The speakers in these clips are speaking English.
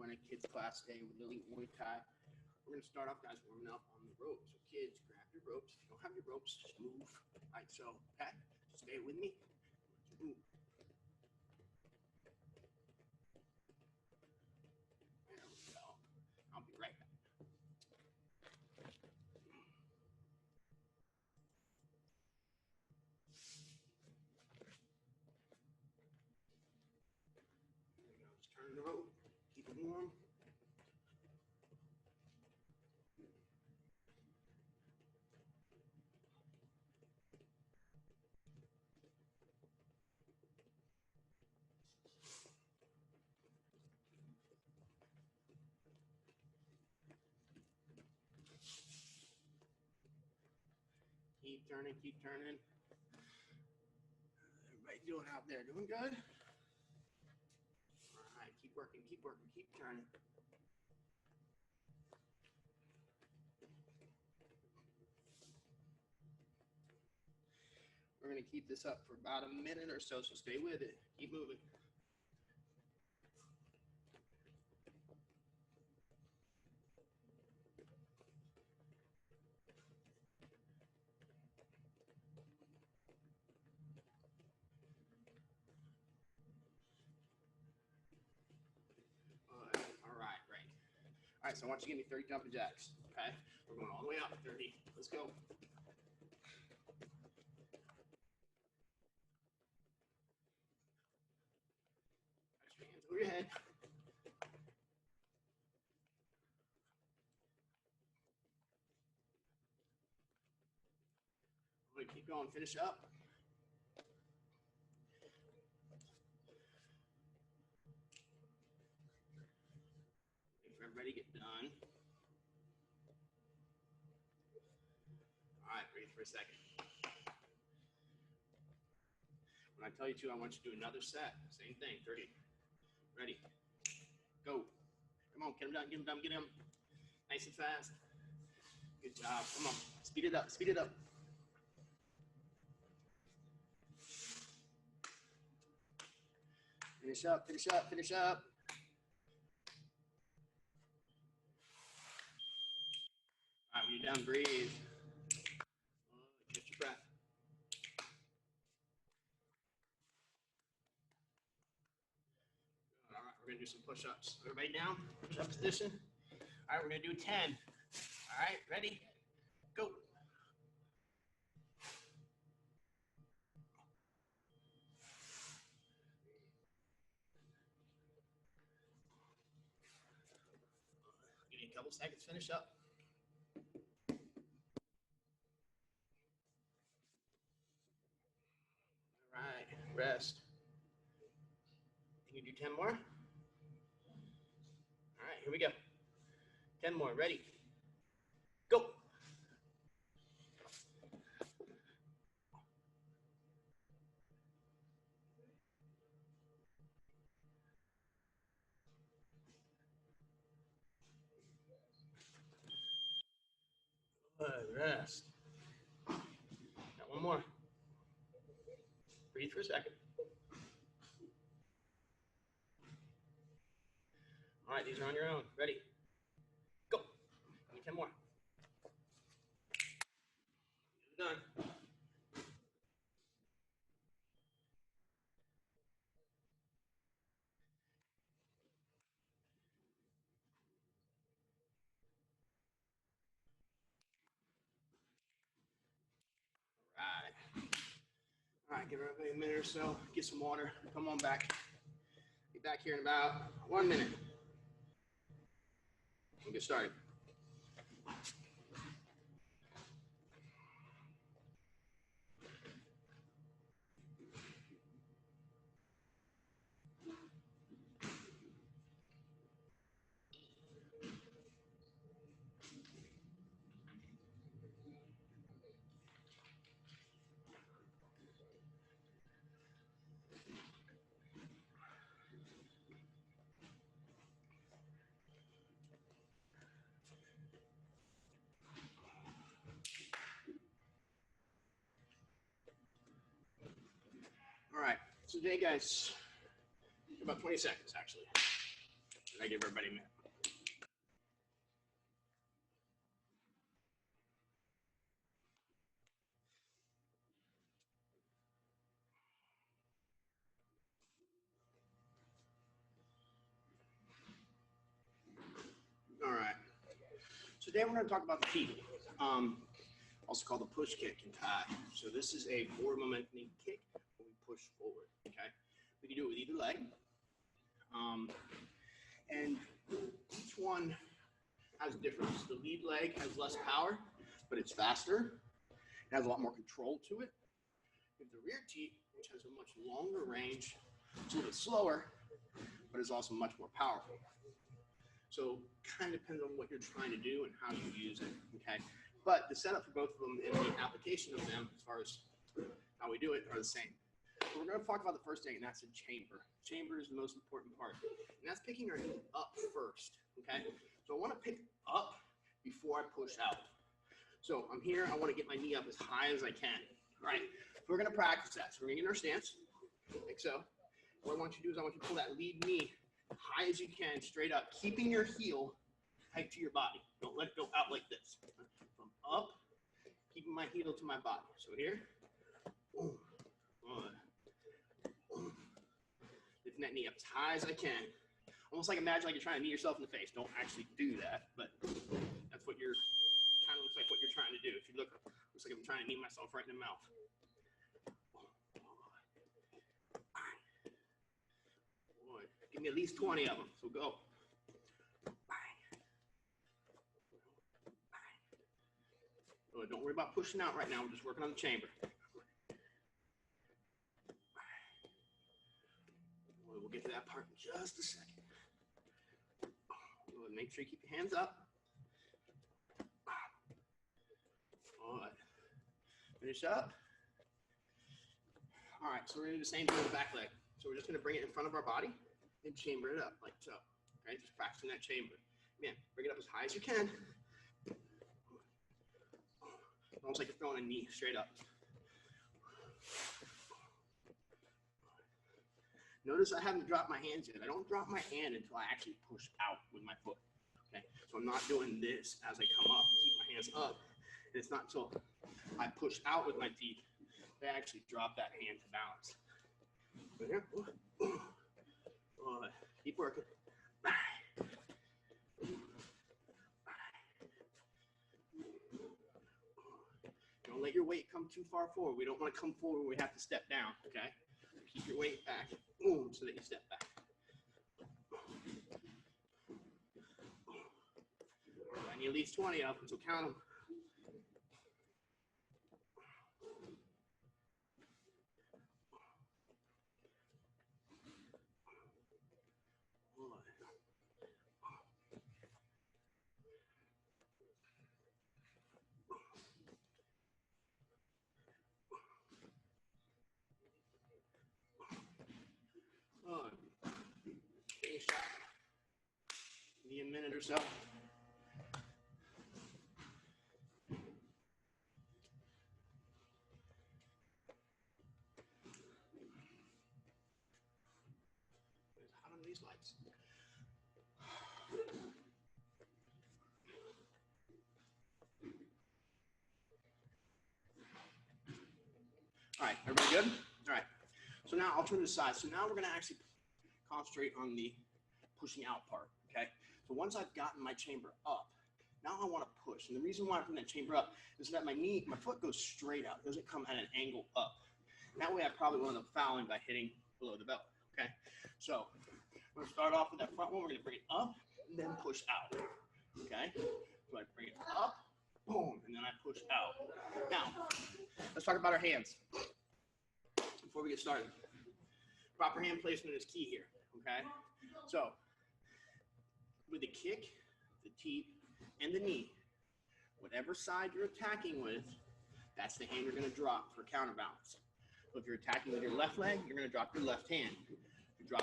running kids class today with Lily Muay Thai. We're going to start off, guys, warming up on the ropes. So kids, grab your ropes. If you don't have your ropes, just move. All right, so Pat, stay with me. Move. There we go. I'll be right back. There we go. Just turn the rope. Keep it warm. Keep turning, keep turning. Everybody doing out there? Doing good? All right, keep working, keep turning. We're going to keep this up for about a minute or so, so stay with it. Keep moving. All right, great. All right, so I want you to give me 30 jumping jacks, okay? We're going all the way up, 30. Let's go. Touch your hands over your head. I'm going to keep going, finish up. Wait for everybody to get done. All right, breathe for a second. When I tell you to, I want you to do another set. Same thing, 30. Ready, go. Come on, get him done, get him done, get him. Nice and fast. Good job, come on, speed it up, speed it up. Finish up, finish up, finish up. All right, when you're done, breathe. Catch your breath. All right, we're gonna do some push-ups. Everybody down, push-up position. All right, we're gonna do 10. All right, ready? Go. Give you a couple seconds, finish up. All right, rest. You can do 10 more. All right, here we go. 10 more, ready? Go. Good, rest. Got one more. Breathe for a second. All right, these are on your own. Ready? Go. Give me 10 more. Done. All right. All right, give everybody a minute or so. Get some water. Come on back. Be back here in about 1 minute. We'll get started. All right, so today, guys, about 20 seconds, actually. And I give everybody a minute. All right. So today we're going to talk about the feet, also called the push kick in Thai. So this is a forward momentum kick where we push forward. Okay. We can do it with either leg. And each one has a difference. The lead leg has less power, but it's faster. It has a lot more control to it. With the rear teep, which has a much longer range, it's a little bit slower, but it's also much more powerful. So kind of depends on what you're trying to do and how you use it, okay? But the setup for both of them and the application of them, as far as how we do it, are the same. So we're going to talk about the first thing, and that's the chamber. Chamber is the most important part, and that's picking our knee up first, okay? So I want to pick up before I push out. So I'm here, I want to get my knee up as high as I can. All right, we're going to practice that. So we're going to get in our stance, like so. What I want you to do is I want you to pull that lead knee high as you can, straight up, keeping your heel tight to your body. Don't let it go out like this. From up, keeping my heel to my body. So here, boom, one, boom. Lifting that knee up as high as I can. Almost like imagine like you're trying to knee yourself in the face. Don't actually do that, but that's what you're, kind of looks like what you're trying to do. If you look, looks like I'm trying to knee myself right in the mouth. Give me at least 20 of them, so go. Don't worry about pushing out right now. We're just working on the chamber. We'll get to that part in just a second. Make sure you keep your hands up. All right. Finish up. All right, so we're going to do the same thing with the back leg. So we're just going to bring it in front of our body and chamber it up like so. Okay, just practicing that chamber. Again, bring it up as high as you can. Almost like you're throwing a knee straight up. Notice I haven't dropped my hands yet. I don't drop my hand until I actually push out with my foot. Okay, so I'm not doing this as I come up and keep my hands up. And it's not until I push out with my teeth that I actually drop that hand to balance. Right here. Keep working. Don't let your weight come too far forward. We don't want to come forward where we have to step down, okay? Keep your weight back, boom, so that you step back. I need at least 20 of them, so count them. Finish up. Give me a minute or so. It's hot under these lights. All right, everybody good? All right. So now I'll turn to the side. So now we're going to actually concentrate on the pushing out part, okay? So once I've gotten my chamber up, now I want to push. And the reason why I put that chamber up is that my foot goes straight out. It doesn't come at an angle up. That way I probably won't end up fouling by hitting below the belt, okay? So we're going to start off with that front one. We're going to bring it up and then push out, okay? So I bring it up, boom, and then I push out. Now, let's talk about our hands before we get started. Proper hand placement is key here, okay? So with the kick, the teep, and the knee, whatever side you're attacking with, that's the hand you're going to drop for counterbalance. So if you're attacking with your left leg, you're going to drop your left hand. If you're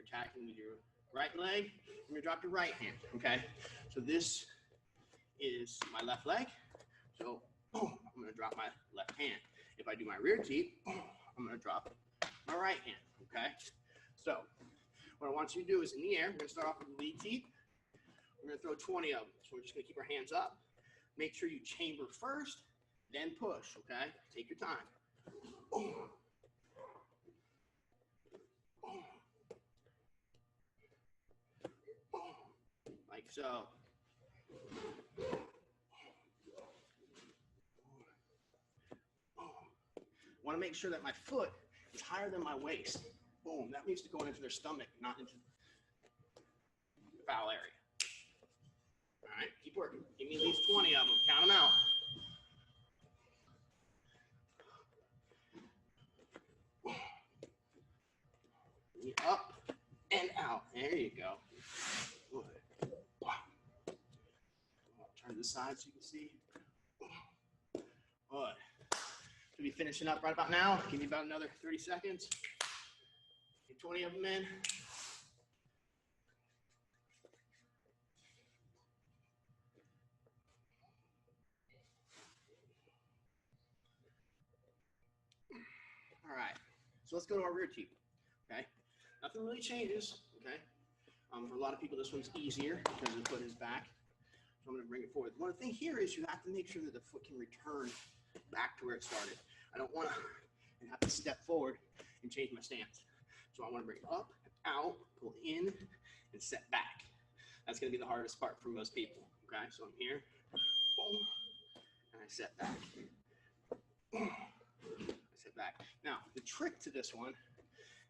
attacking with your right leg, you're going to drop your right hand, okay? So this is my left leg. So boom, I'm going to drop my left hand. If I do my rear teep, I'm going to drop my right hand, okay? So What I want you to do is in the air, we're gonna start off with the lead teep. We're gonna throw 20 of them. So we're just gonna keep our hands up. Make sure you chamber first, then push, okay? Take your time. Like so. Want to make sure that my foot is higher than my waist. Boom, that needs to go into their stomach, not into the foul area. All right, keep working. Give me at least 20 of them. Count them out. Up and out. There you go. Good. Turn to the side so you can see. Good. Should be finishing up right about now. Give me about another 30 seconds. Get 20 of them in. All right. So let's go to our rear teep. Okay. Nothing really changes. Okay. For a lot of people, this one's easier because the foot is back. So I'm going to bring it forward. One thing here is you have to make sure that the foot can return back to where it started. I don't want to have to step forward and change my stance. So I want to bring it up, out, pull in, and set back. That's going to be the hardest part for most people. Okay, so I'm here, boom, and I set back. Boom, I set back. Now, the trick to this one,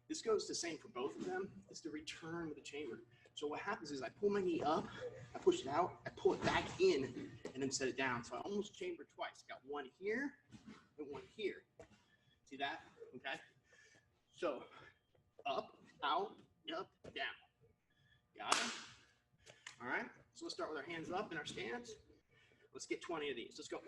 this goes the same for both of them, is to return with the chamber. So what happens is I pull my knee up, I push it out, I pull it back in, and then set it down. So I almost chambered twice. Got one here and one here. See that? Okay. So up, out, up, down. Got it? All right. So let's start with our hands up in our stance. Let's get 20 of these. Let's go.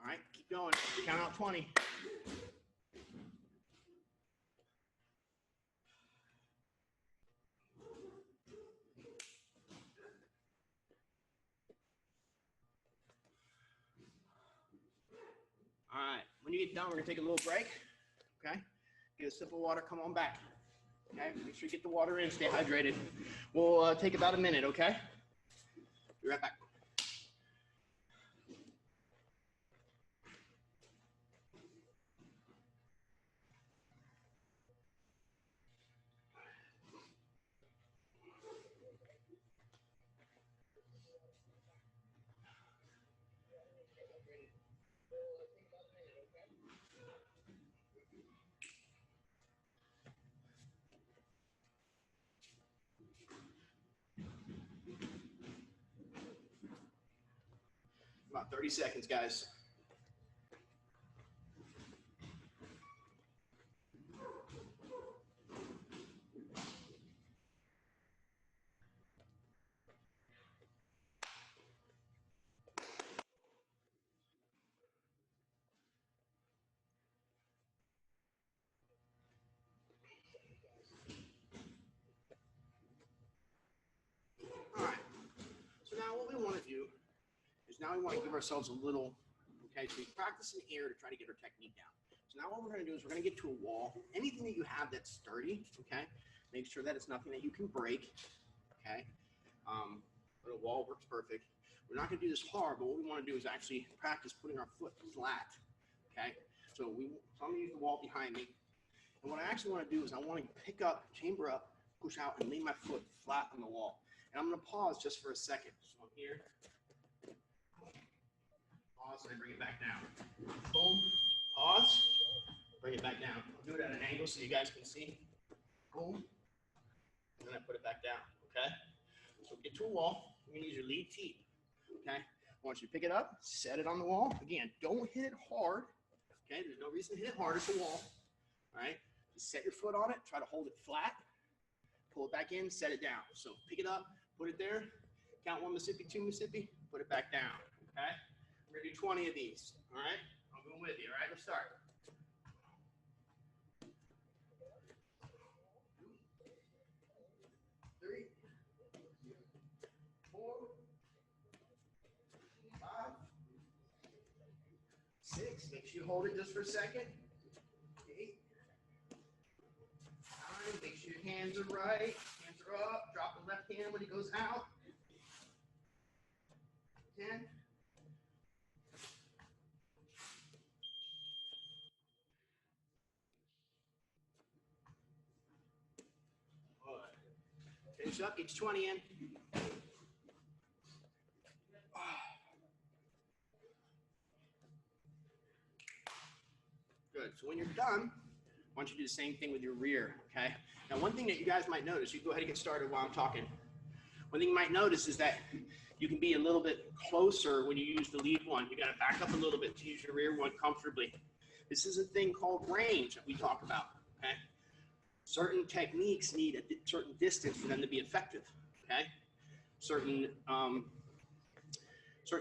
All right, keep going. Count out 20. All right, when you get done, we're gonna take a little break, okay? Get a sip of water, come on back, okay? Make sure you get the water in, stay hydrated. We'll take about a minute, okay? Be right back. About 30 seconds, guys. All right, so now what we want to do is now we want to give ourselves a little, okay, so we practice in the air to try to get our technique down. So now what we're going to do is we're going to get to a wall. Anything that you have that's sturdy, okay, make sure that it's nothing that you can break, okay. But a wall works perfect. We're not going to do this hard, but what we want to do is actually practice putting our foot flat, okay. So I'm going to use the wall behind me. And what I actually want to do is I want to pick up, chamber up, push out, and lay my foot flat on the wall. And I'm going to pause just for a second. So I'm here. Pause, and I bring it back down. Boom. Pause. Bring it back down. I'll do it at an angle so you guys can see. Boom. And then I put it back down. Okay? So get to a wall. You're going to use your lead teep. Okay? I want you to pick it up, set it on the wall. Again, don't hit it hard. Okay? There's no reason to hit it hard. It's a wall. All right? Just set your foot on it. Try to hold it flat. Pull it back in, set it down. So pick it up, put it there, Count 1 Mississippi, 2 Mississippi, put it back down, okay? We're gonna do 20 of these, all right? I'm going with you, all right? Let's start. 3, 4, 5, 6. Make sure you hold it just for a second. 8, 9. Make sure your hands are right. Hands are up. Drop the left hand when he goes out. 10. Finish up, get 20 in. Good. So when you're done, I want you to do the same thing with your rear, okay? Now, one thing that you guys might notice, you go ahead and get started while I'm talking. One thing you might notice is that you can be a little bit closer when you use the lead one. You got to back up a little bit to use your rear one comfortably. This is a thing called range that we talk about, okay? Certain techniques need a certain distance for them to be effective, okay? Certain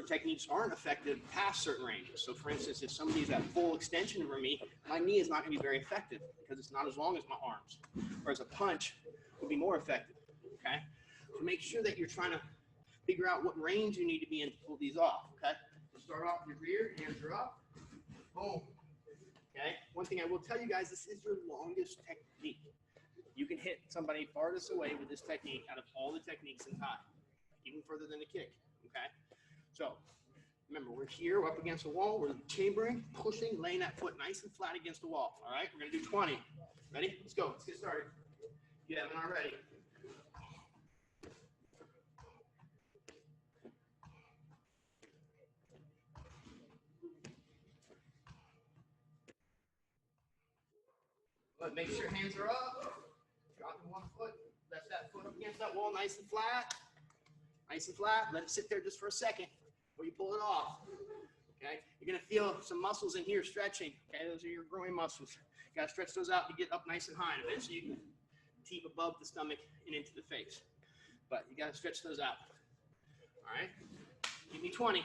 techniques aren't effective past certain ranges. So for instance, if somebody's at full extension over me, my knee is not going to be very effective because it's not as long as my arms. Whereas a punch would be more effective, okay? So make sure that you're trying to figure out what range you need to be in to pull these off, okay? So start off with your rear, hands are up, boom, okay? One thing I will tell you guys, this is your longest technique. You can hit somebody farthest away with this technique out of all the techniques in Thai, even further than a kick, okay? So remember, we're here, we're up against the wall, we're chambering, pushing, laying that foot nice and flat against the wall, all right? We're gonna do 20. Ready? Let's go, let's get started. If you haven't already. But make sure hands are up. Dropping one foot, lift that foot up against that wall, nice and flat. Nice and flat. Let it sit there just for a second before you pull it off. Okay? You're gonna feel some muscles in here stretching. Okay, those are your groin muscles. You gotta stretch those out to get up nice and high. And eventually you can teep above the stomach and into the face. But you gotta stretch those out. All right? Give me 20.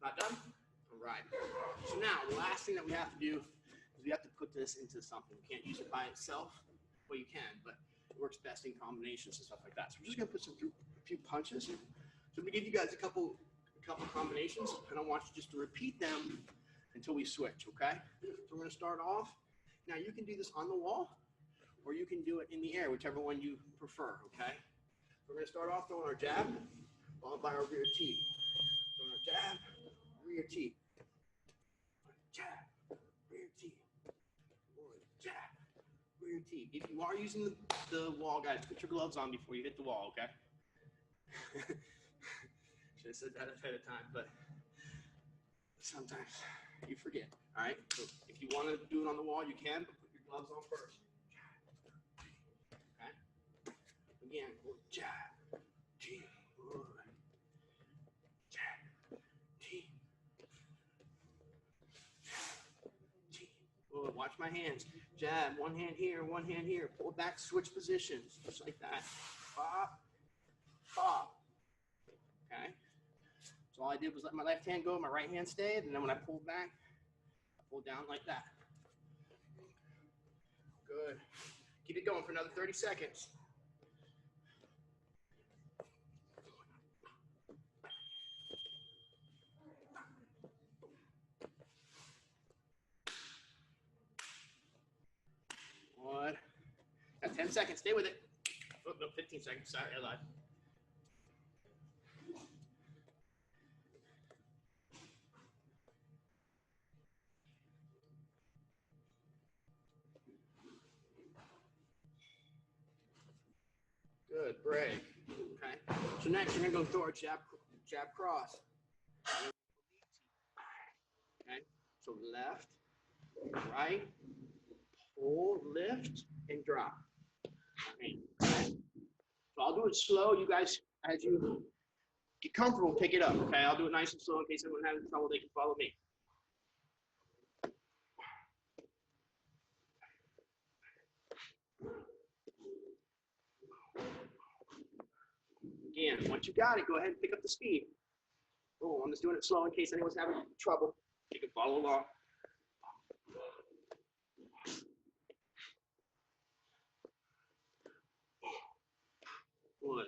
Not done? All right. So now, the last thing that we have to do is we have to put this into something. We can't use it by itself. Well, you can, but it works best in combinations and stuff like that. So we're just going to put a few punches. So I'm going to give you guys a couple combinations, and I want you just to repeat them until we switch, okay? So we're going to start off. Now, you can do this on the wall, or you can do it in the air, whichever one you prefer, okay? We're going to start off throwing our jab, followed by our rear tee. Throwing our jab, rear tee. Jab, rear tee. Jab, rear tee. If you are using the wall, guys, put your gloves on before you hit the wall, okay? Should have said that ahead of time, but sometimes you forget, all right? So if you want to do it on the wall, you can, but put your gloves on first. Okay? Again, jab, tee, jab, tee. Oh, watch my hands. Jab, one hand here, pull back, switch positions, just like that. Pop, pop. Okay? So all I did was let my left hand go, my right hand stayed, and then when I pulled back, I pulled down like that. Good. Keep it going for another 30 seconds. One. Got 10 seconds. Stay with it. Oh, no, 15 seconds. Sorry, I lied. Good, break. Okay. So next, you're going to go through our jab, cross. Okay. So left, right, pull, lift, and drop. Okay. So I'll do it slow. You guys, as you get comfortable, pick it up. Okay. I'll do it nice and slow in case anyone has trouble. They can follow me. Again, once you got it, go ahead and pick up the speed. Oh, I'm just doing it slow in case anyone's having trouble. You can follow along. Good.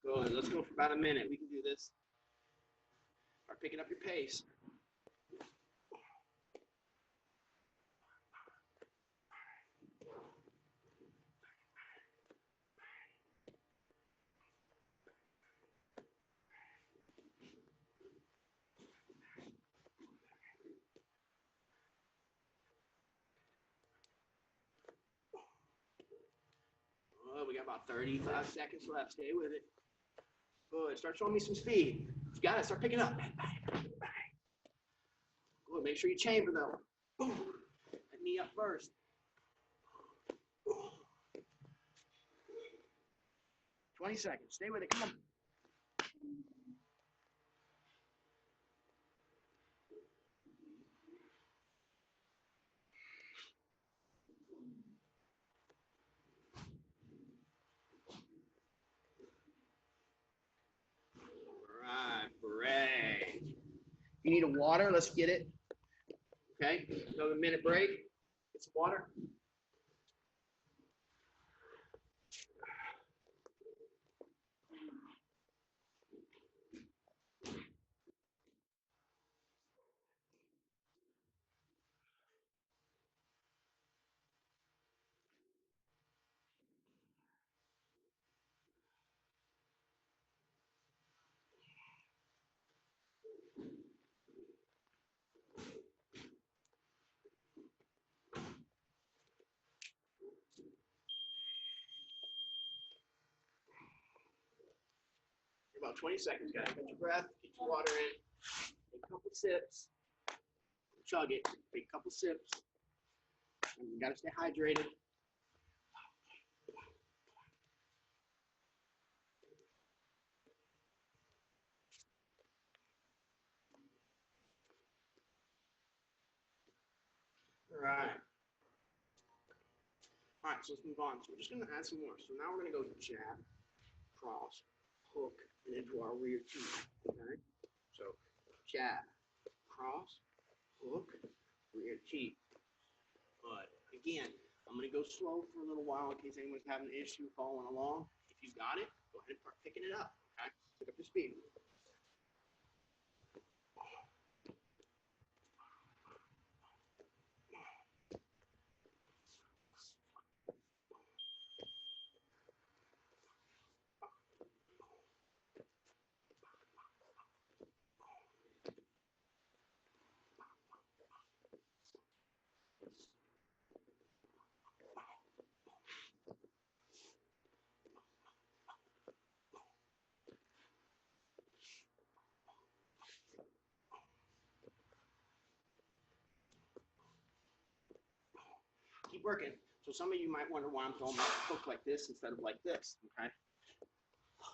Good. Let's go for about a minute. We can do this. Start picking up your pace. Oh, we got about 35 seconds left. Stay with it. Good. Start showing me some speed. You got it. Start picking up. Good. Make sure you chamber though. That knee up first. 20 seconds. Stay with it. Come on. All right. Break. You need a water. Let's get it. Okay. Another minute break. Get some water. About 20 seconds, guys. Get your breath, get your water in, take a couple sips, chug it, take a couple sips. And you gotta stay hydrated. All right. All right, so let's move on. So we're just gonna add some more. So now we're gonna go jab, cross, hook, and into our rear teeth. Okay. So jab, cross, hook, rear teeth. But again, I'm gonna go slow for a little while in case anyone's having an issue following along. If you got it, go ahead and start picking it up. Okay. Pick up the speed. Keep working. So some of you might wonder why I'm throwing my hook like this instead of like this, okay?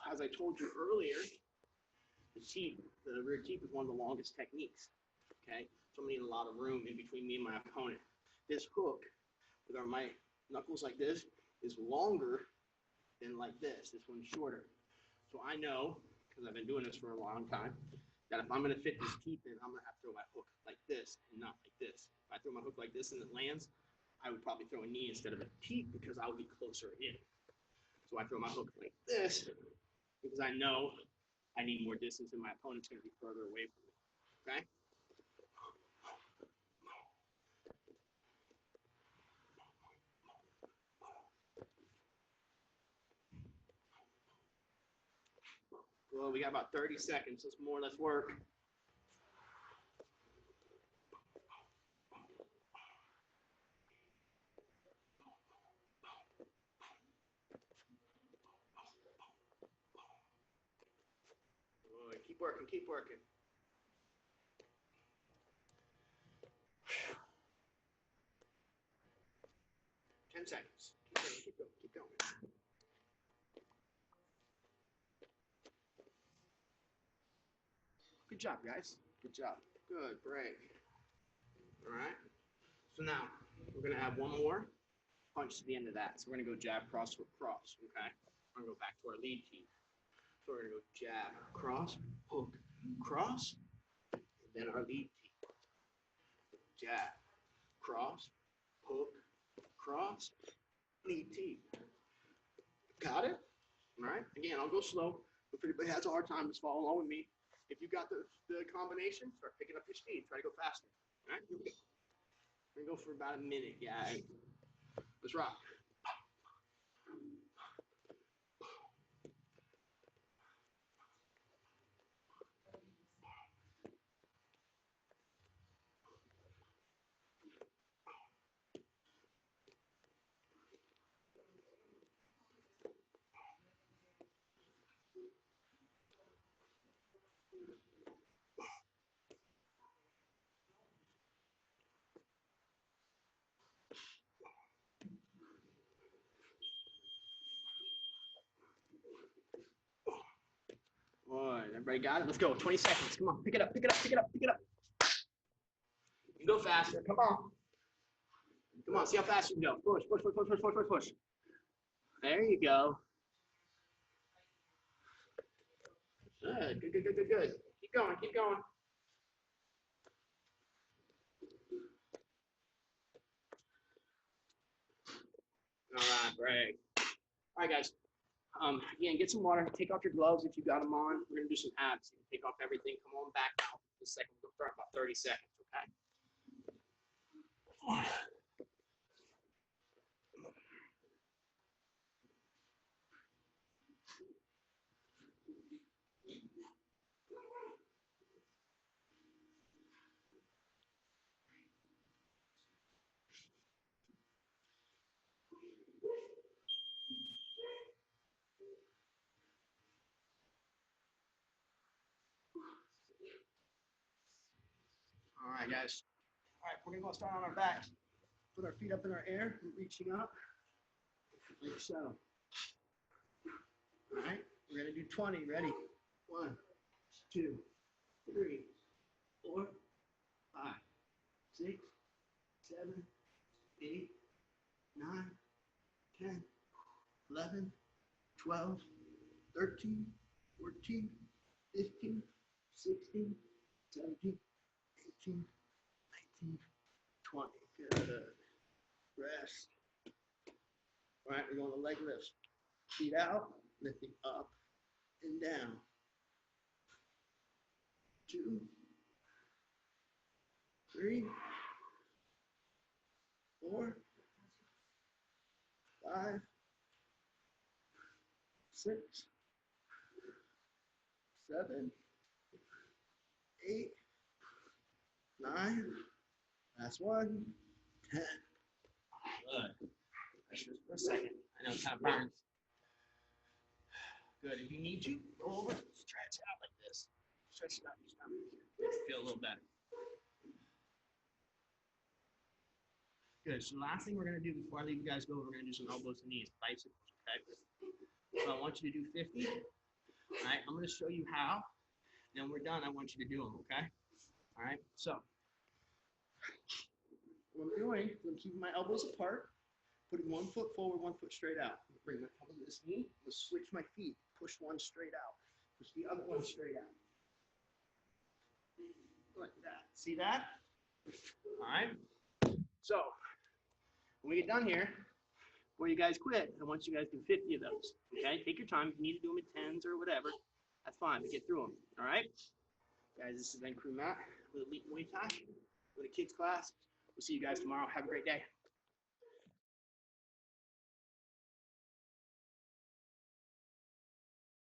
As I told you earlier, the rear teep is one of the longest techniques, okay? So I'm gonna need a lot of room in between me and my opponent. This hook, with my knuckles like this, is longer than like this. This one's shorter. So I know, because I've been doing this for a long time, that if I'm gonna fit this teep in, I'm gonna have to throw my hook like this and not like this. If I throw my hook like this and it lands, I would probably throw a knee instead of a teep because I would be closer in. So I throw my hook like this because I know I need more distance and my opponent's going to be further away from me. Okay? Well, we got about 30 seconds. Let's more or less work. Keep working, keep working. 10 seconds. Keep going, keep going, keep going. Good job, guys. Good job. Good break. All right. So now we're going to have one more punch to the end of that. So we're going to go jab, cross, hook, cross. Okay. We're going to go back to our lead team. So we're going to go jab, cross, hook, cross. And then our lead team. Jab, cross, hook, cross, lead team. Got it? All right. Again, I'll go slow. If anybody has a hard time, just follow along with me. If you got the combination, start picking up your speed. Try to go faster. All right, here we go. We're going to go for about a minute, guys. Let's rock. Boy, everybody got it? Let's go. 20 seconds. Come on. Pick it up, pick it up, pick it up, pick it up. You can go faster. Come on. Come on. See how fast you can go. Push, push, push, push, push, push, push, push. There you go. Good, good, good, good, good, good. Keep going, keep going. All right, break. All right, guys. Again, get some water. Take off your gloves if you got them on. We're gonna do some abs. Take off everything. Come on back now. For a second. We'll start about 30 seconds. Okay. All right, guys. All right, we're gonna go start on our backs. Put our feet up in our air, reaching up, like so. All right, we're gonna do 20. Ready? 1, 2, 3, 4, 5, 6, 7, 8, 9, 10, 11, 12, 13, 14, 15, 16, 17, 18, 19, 20. Good. Rest. All right, we're going to leg lifts. Feet out, lifting up and down. 2, 3, 4, 5, 6, 7, 8, 9. Last one. 10. Good. That's just for a second. I know it kind of burns. Good. If you need to, go over, stretch out like this. Stretch it out your stomach. Feel a little better. Good. So last thing we're going to do before I leave you guys go, we're going to do some elbows and knees, bicycles, okay? So I want you to do 50. All right. I'm going to show you how. Then we're done. I want you to do them, okay? All right. So what I'm doing is I'm keeping my elbows apart, putting 1 foot forward, 1 foot straight out. Bring my elbow to this knee. I'm going to switch my feet. Push one straight out. Push the other one straight out. Like that. See that? All right. So when we get done here, before you guys quit, I want you guys to do 50 of those. Okay? Take your time. If you need to do them in 10s or whatever, that's fine. But get through them. All right? Guys, this has been Crew Matt with Elite Muay Thai with a kids class. We'll see you guys tomorrow. Have a great day.